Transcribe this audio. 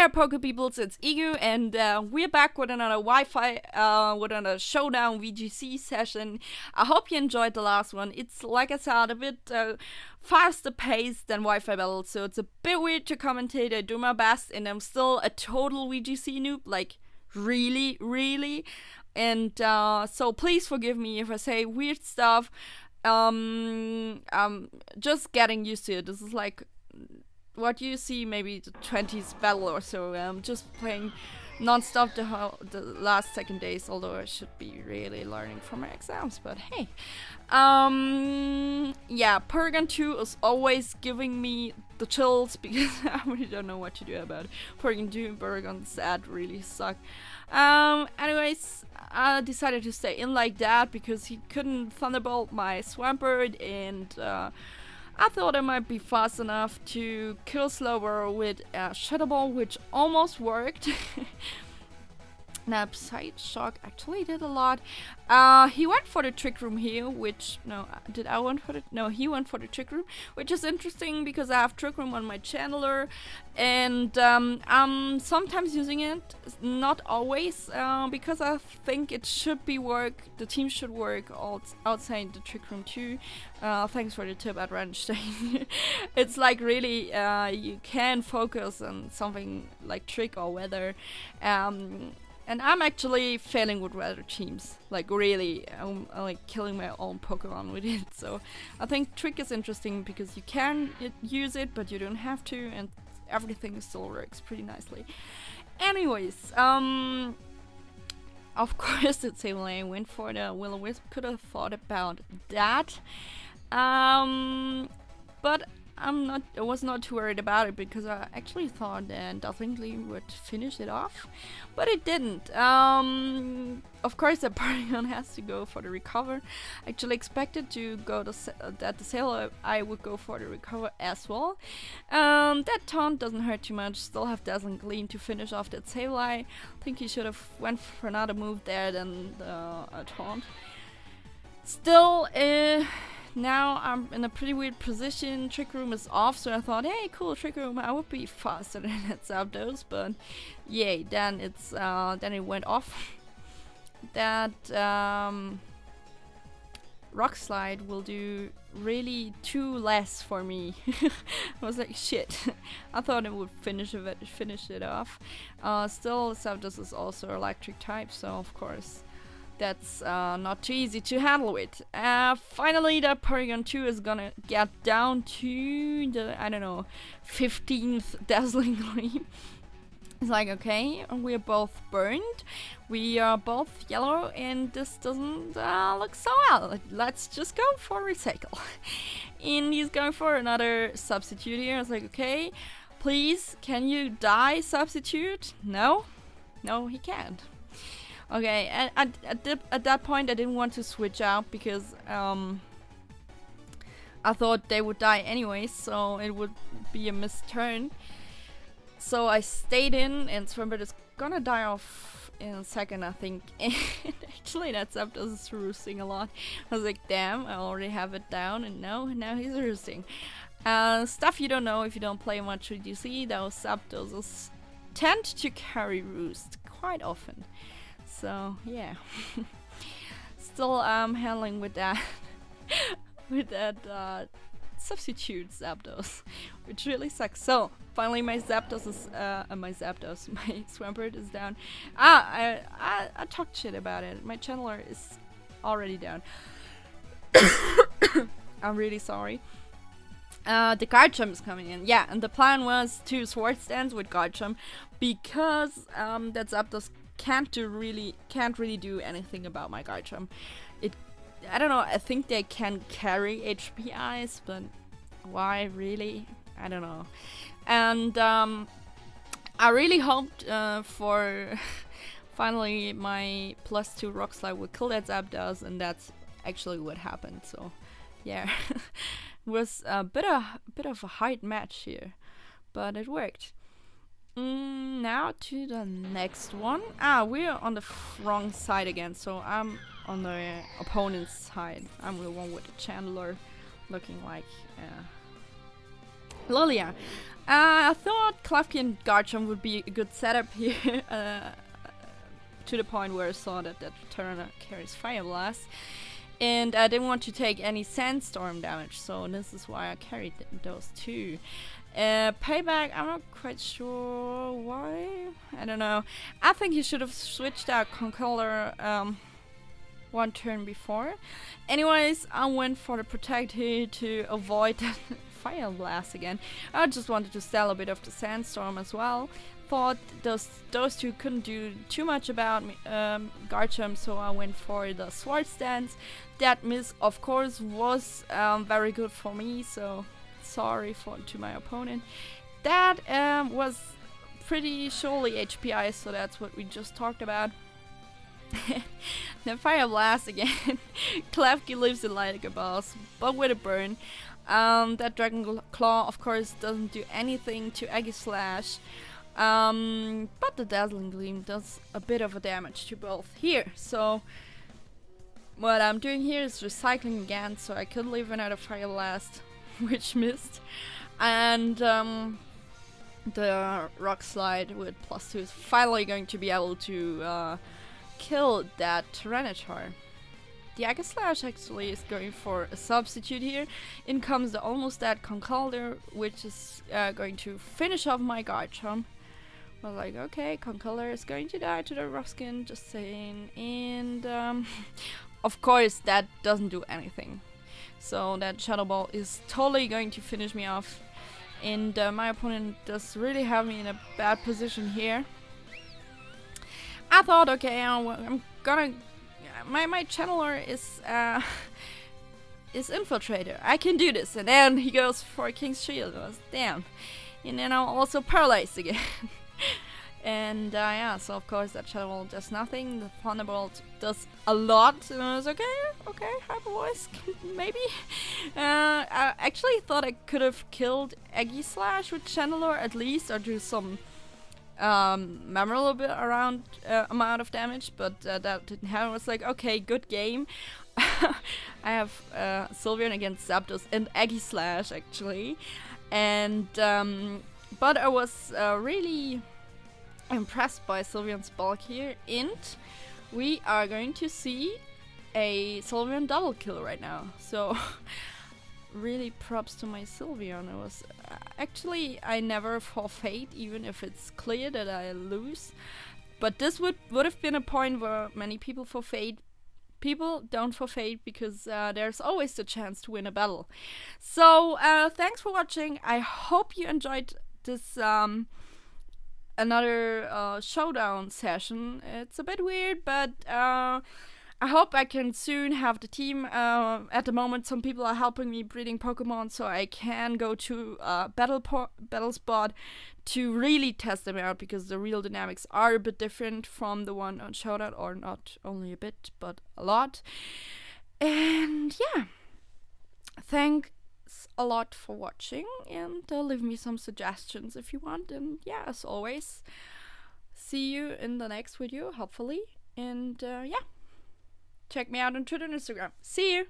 there, Poke Peoples, it's Igu, and we're back with another with another Showdown VGC session. I hope you enjoyed the last one. It's, like I said, a bit faster paced than Wi-Fi Battle, so it's a bit weird to commentate. I do my best, and I'm still a total VGC noob, like, really, really. And so please forgive me if I say weird stuff. I'm just getting used to it. This is like what you see maybe the 20s battle or so. I'm just playing non-stop the last second days, although I should be really learning from my exams, but hey. Yeah, Porygon 2 is always giving me the chills because I really don't know what to do about it. Porygon 2 and Porygon Z really suck. Anyways, I decided to stay in like that because he couldn't Thunderbolt my Swampert, and I thought I might be fast enough to kill Slowbro with a Shadow Ball, which almost worked. Now, Psy Shock actually did a lot. He went for the Trick Room here, which, no, did I want for the, no, he went for the Trick Room, which is interesting because I have Trick Room on my channeler, and I'm sometimes using it, not always, because I think it should be the team should work outside the Trick Room too. Thanks for the tip at Randstein. It's like really, you can focus on something like Trick or Weather, and I'm actually failing with weather teams. Like really, I'm like killing my own Pokemon with it. So I think Trick is interesting because you can use it, but you don't have to, and everything still works pretty nicely. Anyways, of course the same lane went for the Will-O-Wisp. Could have thought about that, but I was not too worried about it because I actually thought that Duzzlingly would finish it off, but it didn't. Of course, the Porygon has to go for the recover. I actually expected to go that the Sailor I would go for the recover as well. That taunt doesn't hurt too much. Still have Dazzling Gleam to finish off that Sailor. I think he should have went for another move there than the taunt. Still, now I'm in a pretty weird position. Trick Room is off, so I thought, hey, cool, Trick Room, I would be faster than that Zapdos, but yay, then then it went off. That Rock Slide will do really too less for me. I was like, shit. I thought it would finish it off. Still, Zapdos is also electric type, so of course that's not too easy to handle with. Finally, the Porygon 2 is gonna get down to the, I don't know, 15th Dazzling Gleam. It's like, okay, we're both burned, we are both yellow, and this doesn't look so well. Let's just go for Recycle. And he's going for another Substitute here. I was like, okay, please, can you die, Substitute? No? No, he can't. Okay, and at that point I didn't want to switch out because I thought they would die anyway, so it would be a missed turn. So I stayed in, and Swampert is gonna die off in a second, I think. And actually that Zapdos is roosting a lot. I was like, damn, I already have it down, and now he's roosting. Stuff you don't know if you don't play much with VGC, those Zapdoses tend to carry roost quite often. So yeah, still handling with that substitute Zapdos, which really sucks. So finally my Zapdos is my Swampert is down. I talked shit about it. My channeler is already down. I'm really sorry. The Garchomp is coming in. Yeah, and the plan was to Swords Dance with Garchomp because that Zapdos can't really do anything about my Garchomp. I don't know, I think they can carry HPIs, but why really? I don't know. And I really hoped for finally my +2 Rock Slide would kill that Zapdos, and that's actually what happened. So yeah, it was a bit of a hard match here, but it worked. Now to the next one. We're on the wrong side again, so I'm on the opponent's side. I'm the one with the Chandler looking like Lilia. I thought Klefki and Garchomp would be a good setup here, to the point where I saw that Turner carries Fire Blast. And I didn't want to take any Sandstorm damage, so this is why I carried those two. Payback, I'm not quite sure why. I don't know. I think he should have switched out Concolor one turn before. Anyways, I went for the Protect here to avoid that Fire Blast again. I just wanted to sell a bit of the Sandstorm as well. Thought those two couldn't do too much about me, Garchomp, so I went for the Swords Dance. That miss, of course, was very good for me, so sorry to my opponent. That was pretty surely HPI, so that's what we just talked about. Then Fire Blast again. Klefki lives it like a boss, but with a burn. That Dragon Claw, of course, doesn't do anything to Aegislash. But the Dazzling Gleam does a bit of a damage to both here. So what I'm doing here is recycling again, so I could leave another Fire Blast, which missed. And the Rock Slide with +2 is finally going to be able to kill that Tyranitar. The Aegislash actually is going for a substitute here. In comes the almost dead Conkeldurr, which is going to finish off my Garchomp. I was like, okay, Conkeldurr is going to die to the Rough Skin, just saying. And of course that doesn't do anything. So that Shadow Ball is totally going to finish me off. And my opponent does really have me in a bad position here. I thought, okay, I'm gonna... My channeler is Infiltrator. I can do this. And then he goes for King's Shield. I was, damn. And then I'm also paralyzed again. And yeah, so of course that Shadow Ball does nothing. The Thunderbolt does a lot. And I was okay, Hyper Voice, maybe. I actually thought I could have killed Aegislash with Channeler at least, or do some memorable around amount of damage, but that didn't happen. I was like, okay, good game. I have Sylveon against Zapdos and Aegislash actually, and but I was really impressed by Sylveon's bulk here, and we are going to see a Sylveon double kill right now. So really props to my Sylveon. It was actually, I never forfeit, even if it's clear that I lose. But this would have been a point where many people forfeit. People don't forfeit because there's always the chance to win a battle. So thanks for watching. I hope you enjoyed this another showdown session. It's a bit weird, but I hope I can soon have the team. At the moment, some people are helping me breeding Pokemon, so I can go to battle spot to really test them out, because the real dynamics are a bit different from the one on Showdown, or not only a bit, but a lot. And yeah, thanks a lot for watching, and leave me some suggestions if you want. And yeah, as always, see you in the next video, hopefully. And yeah. Check me out on Twitter and Instagram. See you!